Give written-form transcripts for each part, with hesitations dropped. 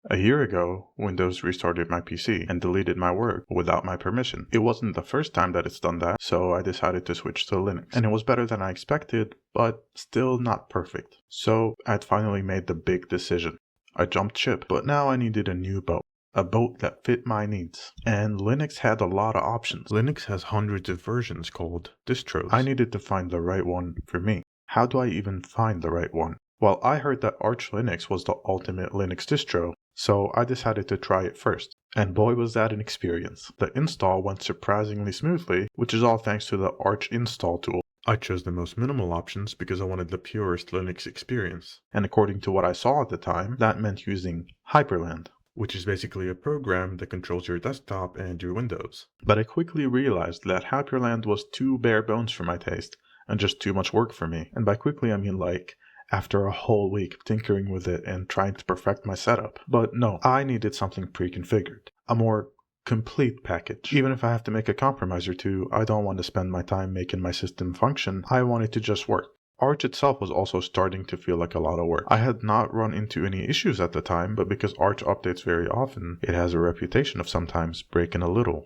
A year ago, Windows restarted my PC and deleted my work without my permission. It wasn't the first time that it's done that, so I decided to switch to Linux. And it was better than I expected, but still not perfect. So I'd finally made the big decision. I jumped ship, but now I needed a new boat. A boat that fit my needs. And Linux had a lot of options. Linux has hundreds of versions called distros. I needed to find the right one for me. How do I even find the right one? Well, I heard that Arch Linux was the ultimate Linux distro, so I decided to try it first. And boy was that an experience. The install went surprisingly smoothly, which is all thanks to the Arch install tool. I chose the most minimal options because I wanted the purest Linux experience. And according to what I saw at the time, that meant using Hyprland, which is basically a program that controls your desktop and your Windows. But I quickly realized that Hyprland was too bare bones for my taste, and just too much work for me. And by quickly I mean like after a whole week of tinkering with it and trying to perfect my setup. But no, I needed something pre-configured, a more complete package. Even if I have to make a compromise or two, I don't want to spend my time making my system function. I want it to just work. Arch itself was also starting to feel like a lot of work. I had not run into any issues at the time, but because Arch updates very often, it has a reputation of sometimes breaking a little,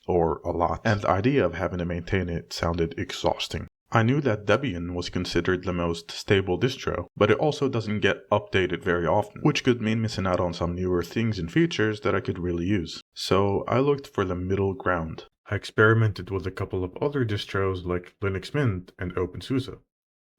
or a lot. And the idea of having to maintain it sounded exhausting. I knew that Debian was considered the most stable distro, but it also doesn't get updated very often, which could mean missing out on some newer things and features that I could really use. So I looked for the middle ground. I experimented with a couple of other distros like Linux Mint and OpenSUSE.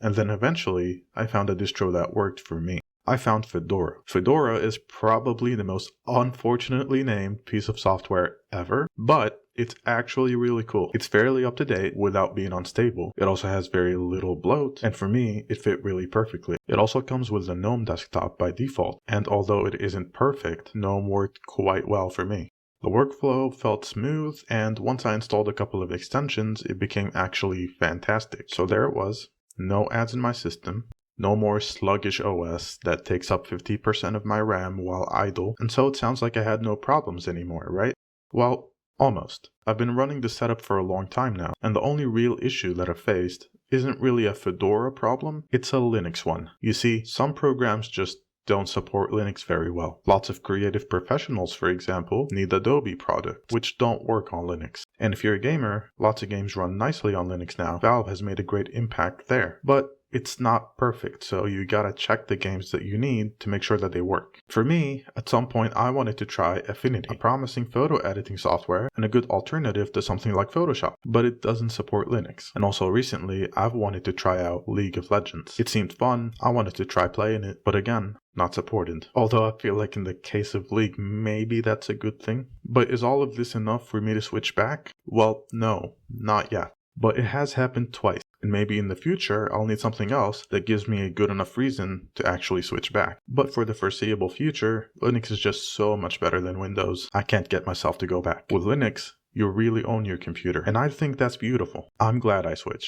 And then eventually, I found a distro that worked for me. I found Fedora. Fedora is probably the most unfortunately named piece of software ever, but it's actually really cool. It's fairly up to date without being unstable. It also has very little bloat, and for me, it fit really perfectly. It also comes with the GNOME desktop by default, and although it isn't perfect, GNOME worked quite well for me. The workflow felt smooth, and once I installed a couple of extensions, it became actually fantastic. So there it was. No ads in my system. No more sluggish OS that takes up 50% of my RAM while idle, and so it sounds like I had no problems anymore, right? Well, almost. I've been running the setup for a long time now, and the only real issue that I've faced isn't really a Fedora problem, it's a Linux one. You see, some programs just don't support Linux very well. Lots of creative professionals, for example, need Adobe products, which don't work on Linux. And if you're a gamer, lots of games run nicely on Linux now. Valve has made a great impact there. But it's not perfect, so you gotta check the games that you need to make sure that they work. For me, at some point I wanted to try Affinity, a promising photo editing software and a good alternative to something like Photoshop, but it doesn't support Linux. And also recently, I've wanted to try out League of Legends. It seemed fun, I wanted to try playing it, but again, not supported. Although I feel like in the case of League, maybe that's a good thing. But is all of this enough for me to switch back? Well, no, not yet. But it has happened twice. And maybe in the future, I'll need something else that gives me a good enough reason to actually switch back. But for the foreseeable future, Linux is just so much better than Windows. I can't get myself to go back. With Linux, you really own your computer, and I think that's beautiful. I'm glad I switched.